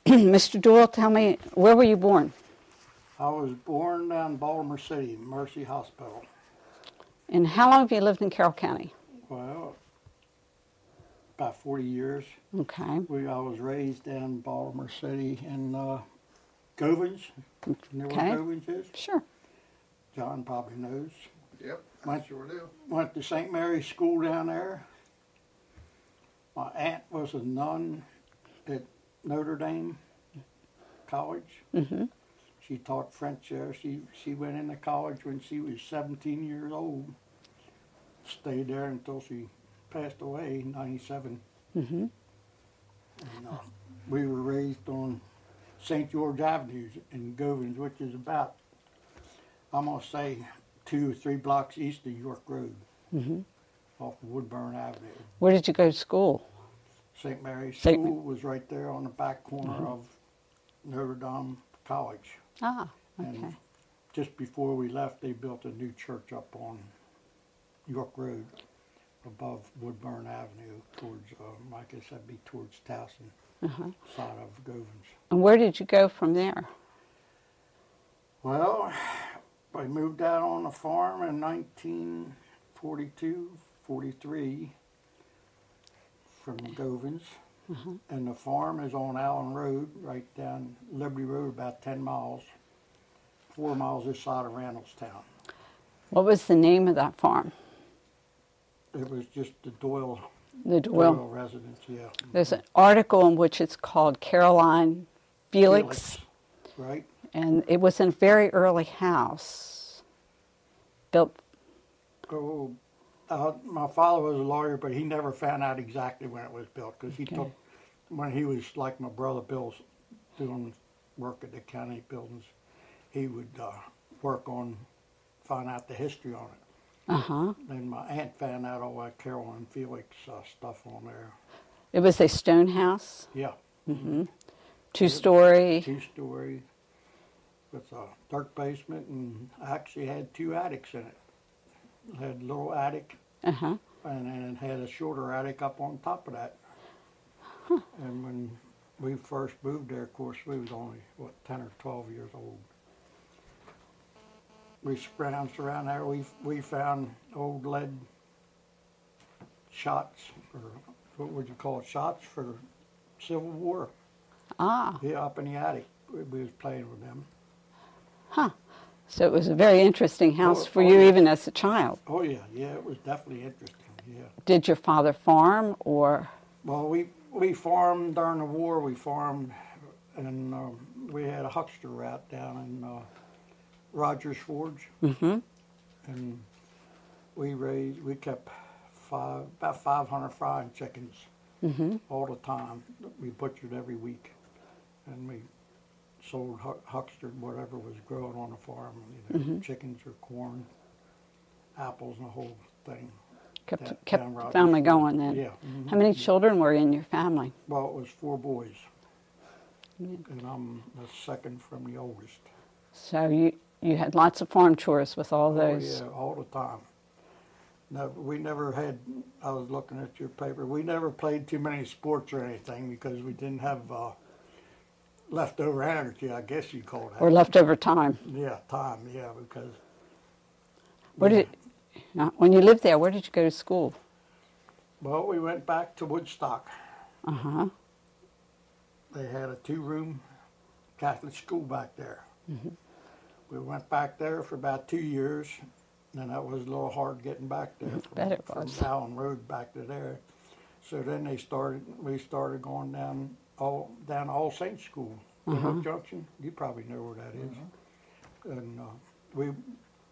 Mr. Doyle, tell me, where were you born? I was born down in Baltimore City, Mercy Hospital. And how long have you lived in Carroll County? Well, about 40 years. Okay. I was raised down in Baltimore City in Govins. You know where Govins is? Sure. John probably knows. Yep, I sure do. Went to St. Mary's School down there. My aunt was a nun at Notre Dame College. Mm-hmm. She taught French there. She went into college when she was 17 years old. Stayed there until she passed away in 97. Mm-hmm. And, we were raised on St. George Avenue in Govins, which is about, I'm going to say, 2 or 3 blocks east of York Road, off of Woodburn Avenue. Where did you go to school? St. Mary's School was right there on the back corner of Notre Dame College. Ah, okay. And just before we left, they built a new church up on York Road above Woodburn Avenue towards, I guess that'd be towards Towson, side of Govins. And where did you go from there? Well, I moved out on the farm in 1942, 43 from Govins. And the farm is on Allen Road, right down Liberty Road, about 10 miles, 4 miles this side of Randallstown. What was the name of that farm? It was just the Doyle residence, yeah. There's an article in which it's called Caroline Felix. Right. And it was in a very early house, built. Oh, my father was a lawyer, but he never found out exactly when it was built, because he took, when he was like my brother Bill's doing work at the county buildings, he would work on, find out the history on it. And my aunt found out all that Caroline Felix stuff on there. It was a stone house? Yeah. 2-story? 2-story with a dirt basement, and actually had 2 attics in it. It had a little attic, and then it had a shorter attic up on top of that. And when we first moved there, of course, we was only, 10 or 12 years old. We scrounged around there. We found old lead shots, or what would you call it, shots for Civil War. Ah. Yeah, up in the attic. We was playing with them. So it was a very interesting house for you, even as a child. Oh yeah, it was definitely interesting. Yeah. Did your father farm, or? Well, we farmed during the war. We farmed, and we had a huckster route down in Rogers Forge, and we kept about 500 frying chickens all the time. We butchered every week, and we sold huckstered whatever was growing on the farm, chickens or corn, apples, and the whole thing. Kept the family going then. Yeah. How many children were in your family? Well, it was 4 boys, and I'm the second from the oldest. So you had lots of farm chores with all those. Oh, yeah, all the time. No, we never had, I was looking at your paper, we never played too many sports or anything because we didn't have leftover energy, I guess you call that. Or leftover time. Yeah, time, yeah, because... When you lived there, where did you go to school? Well, we went back to Woodstock. They had a 2-room Catholic school back there. We went back there for about 2 years, and that was a little hard getting back there from Allen Road back to there. So then we started going down All Saints School, Hook Junction. You probably know where that is. And we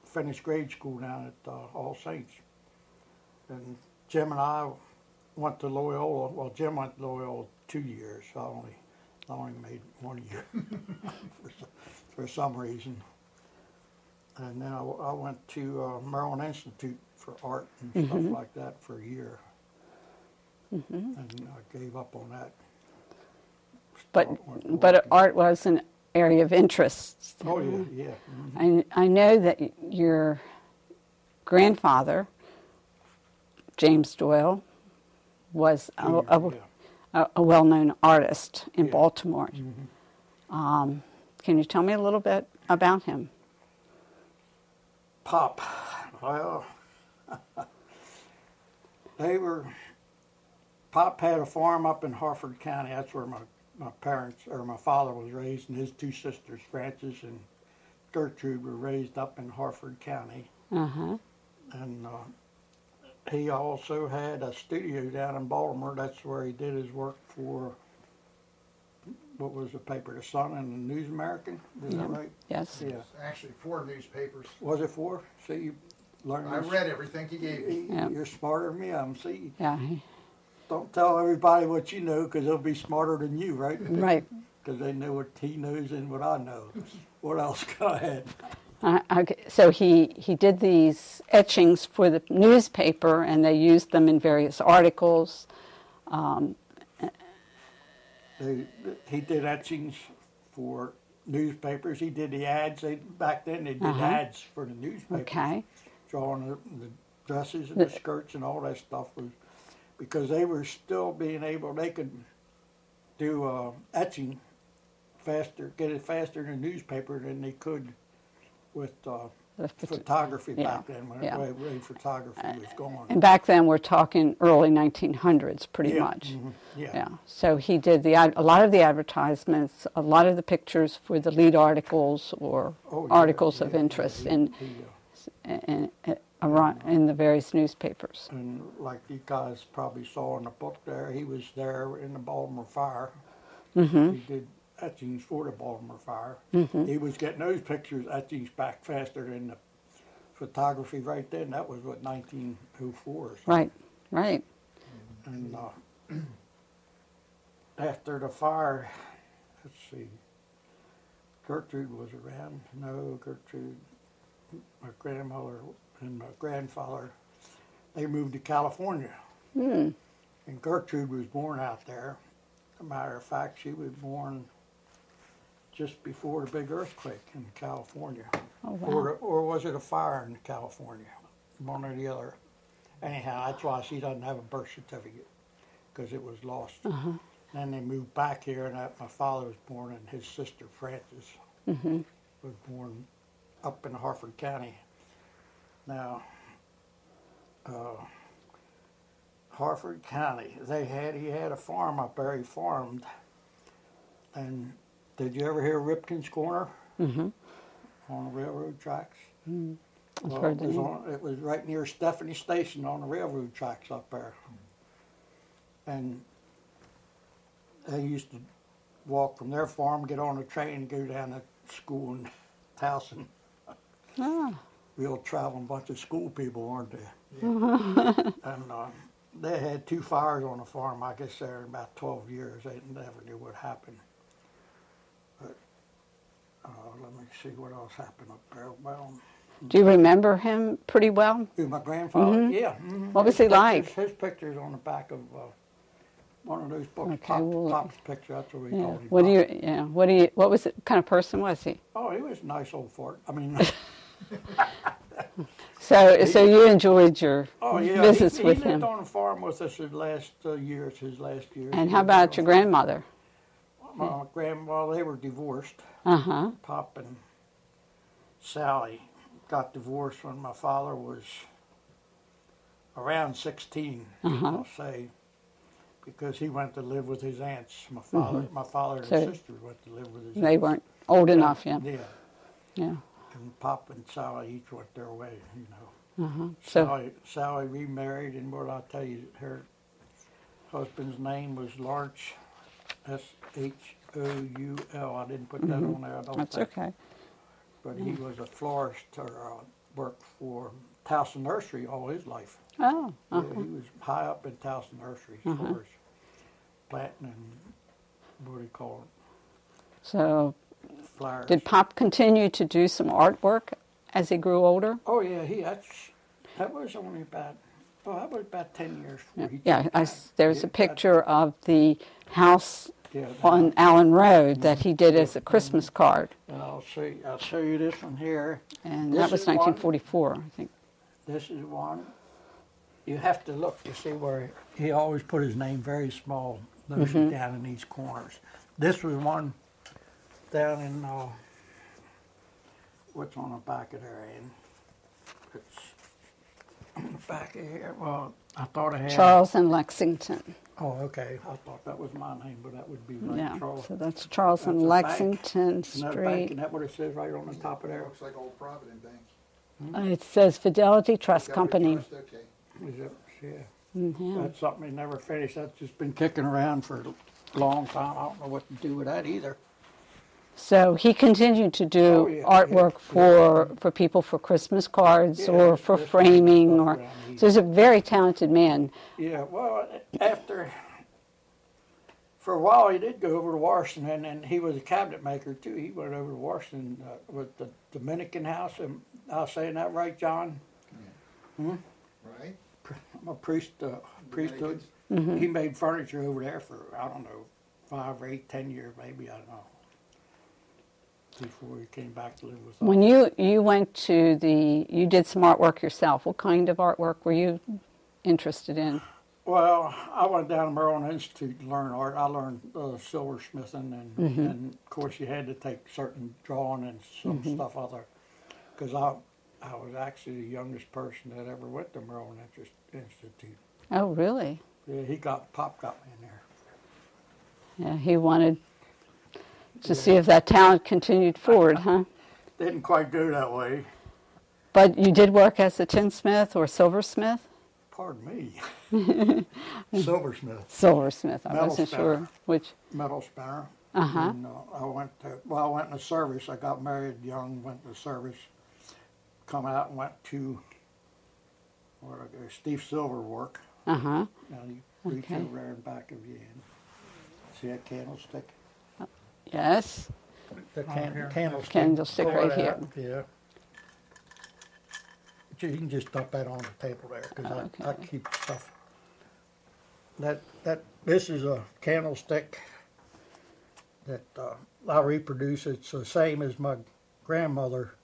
finished grade school down at All Saints. And Jim and I went to Loyola. Well, Jim went to Loyola 2 years. I only made 1 year for some reason. And then I went to Maryland Institute for art and stuff like that for a year. And I gave up on that. But art was an area of interest. Oh, yeah. I know that your grandfather, James Doyle, was a a well-known artist in Yeah. Baltimore. Can you tell me a little bit about him? Pop. Well, Pop had a farm up in Harford County. That's where my parents, or my father was raised, and his two sisters, Frances and Gertrude, were raised up in Harford County. Uh-huh. And he also had a studio down in Baltimore. That's where he did his work for, what was the paper, The Sun and the News American? Is that right? Yes. Yeah. Actually, 4 newspapers. Was it for? See, you learned I this. read everything he gave me. Yeah. You're smarter than me, see. Yeah. Don't tell everybody what you know, because they'll be smarter than you, right? Right. Because they know what he knows and what I know. What else? Go ahead. Okay. So he did these etchings for the newspaper, and they used them in various articles. He did etchings for newspapers. He did the ads. Back then, they did ads for the newspapers. Okay. Drawing the dresses and the skirts and all that stuff was because they were still being able. They could do etching faster, get it faster in the newspaper than they could with photography back then. When yeah. the way photography was going. And back then, we're talking early 1900s, pretty much. Mm-hmm. Yeah. So he did a lot of the advertisements, a lot of the pictures for the lead articles or articles of interest in the various newspapers. And like you guys probably saw in the book there, he was there in the Baltimore fire. Mm-hmm. He did etchings for the Baltimore fire. Mm-hmm. He was getting those pictures, etchings back faster than the photography right then. That was, 1904 or something. Right, right. And after the fire, let's see, Gertrude was around. No, Gertrude, my grandmother and my grandfather, they moved to California. Mm. And Gertrude was born out there. As a matter of fact, she was born just before the big earthquake in California. Oh, wow. Or was it a fire in California? One or the other. Anyhow, that's why she doesn't have a birth certificate, because it was lost. Uh-huh. Then they moved back here, and my father was born, and his sister Frances was born up in Harford County. Now, Harford County, he had a farm up there. He farmed. And did you ever hear Ripken's Corner Mm-hmm. on the railroad tracks? Mm. Well, it was right near Stephanie Station on the railroad tracks up there. And they used to walk from their farm, get on the train, and go down to school in Towson. Ah. Real traveling bunch of school people, weren't they? Yeah. And they had 2 fires on the farm, I guess, there in about 12 years. They never knew what happened. But let me see what else happened up there. Well, Do you remember him pretty well? who, my grandfather? Mhm. Yeah. Mm-hmm. What was he like? His picture's on the back of one of those books. Okay, well, Pop's picture. That's what we Yeah. called him. What was it kind of person was he? Oh, he was a nice old fart. I mean. So you enjoyed your visits he with lived him. on the farm with us his last years. And how about your grandmother? My grandma, they were divorced. Uh-huh. Pop and Sally got divorced when my father was around 16, I'll say, because he went to live with his aunts. My father and his sisters went to live with his aunts. They weren't old enough yet. Yeah. Yeah. And Pop and Sally each went their way, you know. Uh-huh. So Sally remarried, and what I'll tell you, her husband's name was Lawrence, Shoul. I didn't put that on there, I don't that's think. okay. But he was a florist, or worked for Towson Nursery all his life. Oh. Yeah, Uh-huh. he was high up in Towson Nursery as far as planting and, what do you call it, So flowers. did Pop continue to do some artwork as he grew older? Oh yeah, that was only about, that was about 10 years before he Yeah, took time. there's a picture of the house Yeah, on Allen Road that he did as a Christmas card. and I'll show you this one here. And This that was is one. 1944, I think. This is one. You have to look to see where he always put his name very small, Those are down in these corners. This was one down in, what's on the back of there, Ann? It's on the back of here. Well, I thought I had. Charles and Lexington. Oh, okay. I thought that was my name, but that would be right. Yeah, Charles. so that's Charles and That's a bank. Lexington Isn't that a bank? Street. Isn't that what it says right on the top of there? Looks like Old Provident Bank. It says Fidelity Trust Got Company. trust, okay. Is it? Yeah. Yeah. That's something they never finished. That's just been kicking around for a long time. I don't know what to do with that either. So he continued to do Oh, yeah, artwork for people for Christmas cards Yeah, or for Christmas framing, stuff or around here. so he's a very talented man. Yeah, well, for a while he did go over to Washington, and he was a cabinet maker too. He went over to Washington with the Dominican house. Am I saying that right, John? Right? I'm a priesthood. Dominicans. He made furniture over there for, I don't know, 5 or 8, 10 years maybe, I don't know. Before he came back to live with us. When you went to you did some artwork yourself. What kind of artwork were you interested in? Well, I went down to Maryland Institute to learn art. I learned silversmithing, and of course you had to take certain drawing and some stuff other, because I was actually the youngest person that ever went to Maryland Institute. Oh, really? Yeah, Pop got me in there. Yeah, he wanted to see if that talent continued forward, huh? Didn't quite go that way. But you did work as a tinsmith or silversmith? Pardon me. Silversmith, Silversmith. I Metal wasn't spinner. sure which. metal spinner. Uh-huh. And I went in the service. I got married young, went in the service, come out and went to Steve Silver work. Uh-huh. Now you reach Okay. over there and back of you and see that candlestick? Yes. The candlestick. Candlestick Pull right it here. out, yeah. You can just dump that on the table there, because I Okay. keep stuff. This is a candlestick that I reproduce. It's the same as my grandmother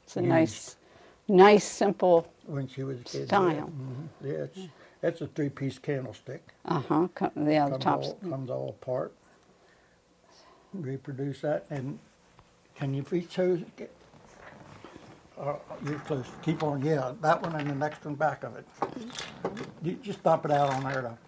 It's a nice, simple when she was a kid. style. Yeah, it's a 3-piece candlestick. Uh-huh. Yeah, the tops. Comes all apart. Reproduce that, and can you reach those? You're close. Keep on, yeah. That one and the next one back of it. You just dump it out on there.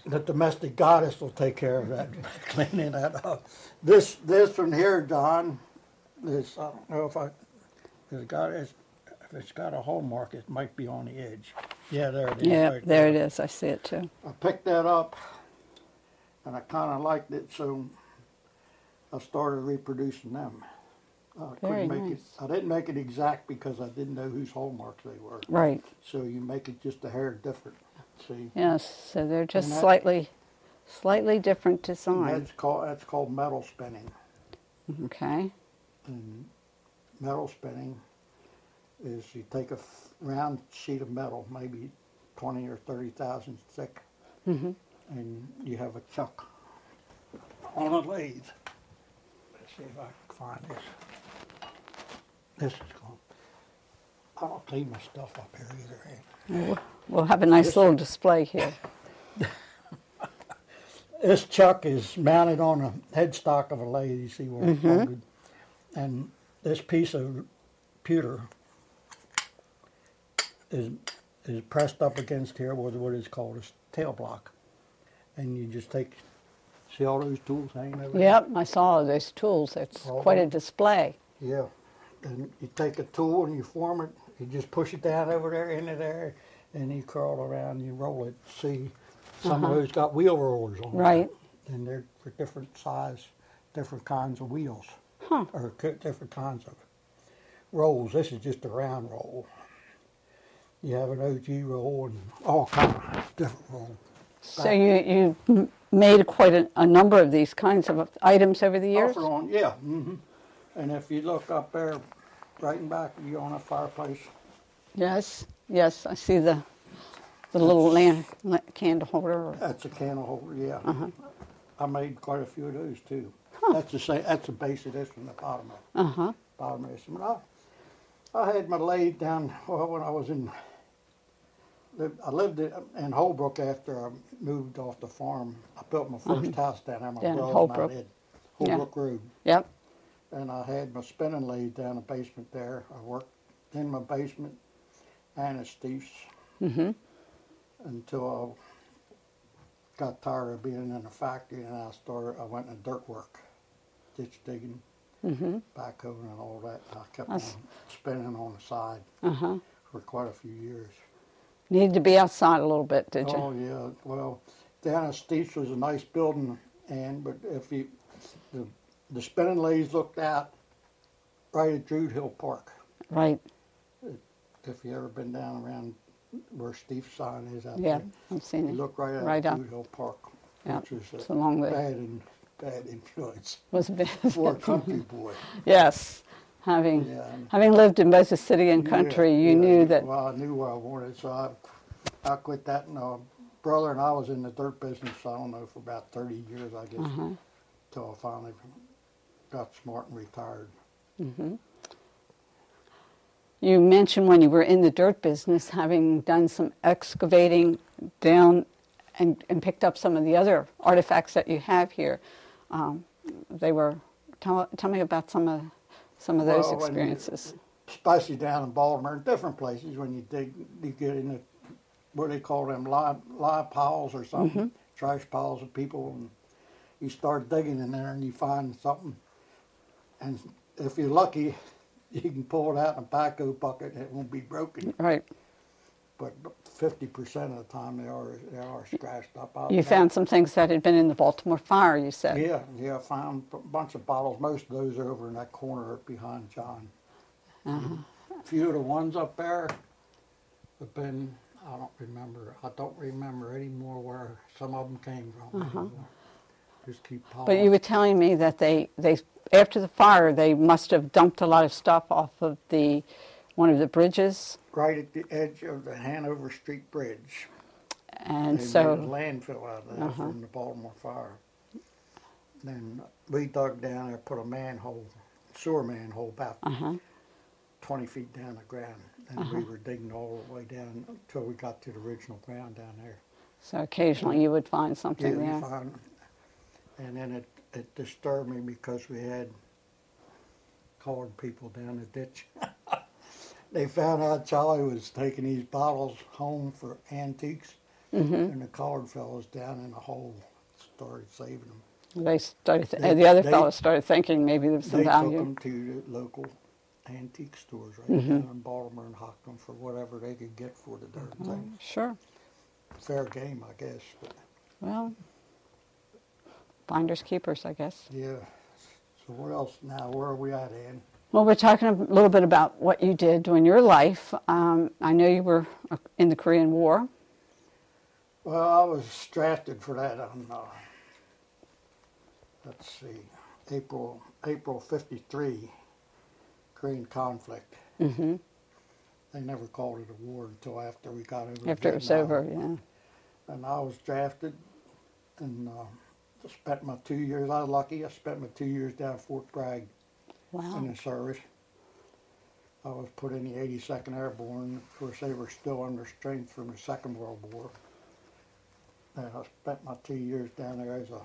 The domestic goddess will take care of that, cleaning that up. This one here, Don, this, I don't know if it's got a hole mark, it might be on the edge. Yeah, there it is. Yeah, right there it is. I see it too. I picked that up, and I kind of liked it, so I started reproducing them. Very make nice. I didn't make it exact because I didn't know whose hallmarks they were. Right. So you make it just a hair different. See, Yes. So they're just And that- slightly different and design. that's called metal spinning. Okay. And metal spinning is you take a round sheet of metal, maybe 20 or 30 thousandths thick, and you have a chuck on a lathe. Let's see if I can find this. This is going. I don't clean my stuff up here either. We'll have a nice little display here. This chuck is mounted on a headstock of a lathe. You see where it's mounted, and this piece of pewter is pressed up against here with what is called a tail block, and you just take. See all those tools hanging over there? Yep, I saw those tools. It's All quite a them? display. Yeah, and you take a tool and you form it. You just push it down over there into there, and you curl around. And you roll it. See, some of those got wheel rollers on them. Right. And they're for different size, different kinds of wheels, Huh. or different kinds of rolls. This is just a round roll. You have an OG roll and all kinds of different rolls. So you made quite a number of these kinds of items over the years? Off and on, yeah. And if you look up there, right in back of you on a fireplace, Yes, yes, I see the little candle holder. that's a candle holder, yeah. I made quite a few of those too. Huh. That's the same. That's the base of this one, the bottom of Uh-huh. bottom of this one. I had my lathe down, well, when I was I lived in Holbrook after I moved off the farm. I built my first house down there. My Down in brother Holbrook. and I did. Holbrook Road. Yep. And I had my spinning lathe down the basement there. I worked in my basement and at Steve's until I got tired of being in the factory, and I went into dirt work, ditch digging, backhoeing and all that. I kept on spinning on the side for quite a few years. Needed to be outside a little bit, did you? Oh yeah, well, down at Steve's was a nice building, but if the spinning lathes looked out right at Druid Hill Park. Right. If you ever been down around where Steve's sign is out Yeah, there, I've seen you it. look right Right at up. Druid Hill Park, Yeah, which is it's a along the- bad influence Was a bit. for a country boy. Yes. Having lived in both the city and country, Yeah, you yeah, knew that. Well, I knew what I wanted, so I quit that. And brother and I was in the dirt business, I don't know, for about 30 years, I guess, until I finally got smart and retired. You mentioned when you were in the dirt business, having done some excavating down and picked up some of the other artifacts that you have here. Tell me about some of those experiences. Especially down in Baltimore and different places, when you dig, you get in what they call them live piles or something, trash piles of people, and you start digging in there and you find something, and if you're lucky, you can pull it out in a backhoe bucket and it won't be broken. Right. But 50% of the time they are scratched up. You found some things that had been in the Baltimore fire, you said. Yeah, I found a bunch of bottles. Most of those are over in that corner behind John. A few of the ones up there have been, I don't remember anymore where some of them came from. Just keep piling. But you were telling me that they after the fire, they must have dumped a lot of stuff off of one of the bridges. Right at the edge of the Hanover Street Bridge. And they so made a landfill out of that from the Baltimore fire. Then we dug down there, put a sewer manhole about 20 feet down the ground. And we were digging all the way down until we got to the original ground down there. So occasionally you would find something Yeah, there. we found, and then it disturbed me because we had colored people down the ditch. They found out Charlie was taking these bottles home for antiques, and the colored fellows down in the hole started saving them. They started. The other fellows started thinking maybe there was some They value. took them to the local antique stores right down in Baltimore and hocked them for whatever they could get for the darn thing. Sure. Fair game, I guess. But Well, finders keepers, I guess. yeah. So what else now? Where are we at, Ann? Well, we're talking a little bit about what you did during your life. I know you were in the Korean War. Well, I was drafted for that on, let's see, April '53, Korean conflict. Mm-hmm. They never called it a war until after we got over. After it was Vietnam. over, yeah. And I was drafted, and spent my 2 years. I was lucky. I spent my 2 years down at Fort Bragg. Wow. In the service. I was put in the 82nd Airborne. Of course, they were still under strength from the Second World War. And I spent my 2 years down there as a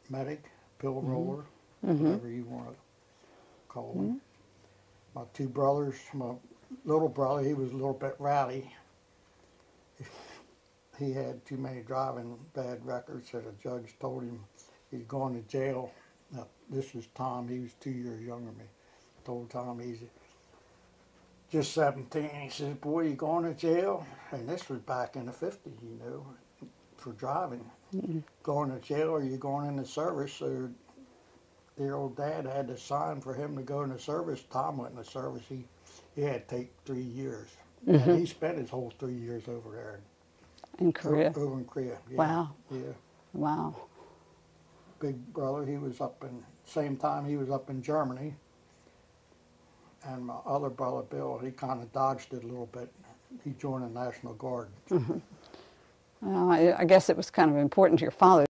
medic, pill roller, whatever you want to call them. My two brothers, my little brother, he was a little bit rowdy. He had too many driving bad records, so the judge told him he's going to jail. Now, this was Tom. He was 2 years younger than me. Told Tom he's just 17. He says, boy, you going to jail? And this was back in the 50s, you know, for driving. Going to jail or you going in the service? So their old dad had to sign for him to go in the service. Tom went in the service. He had to take 3 years. And he spent his whole 3 years over there. In Korea. Over in Korea. Yeah. Wow. Yeah. Wow. Big brother, he was up in, same time he was up in Germany. And my other brother, Bill, he kind of dodged it a little bit. He joined the National Guard. Well, I guess it was kind of important to your father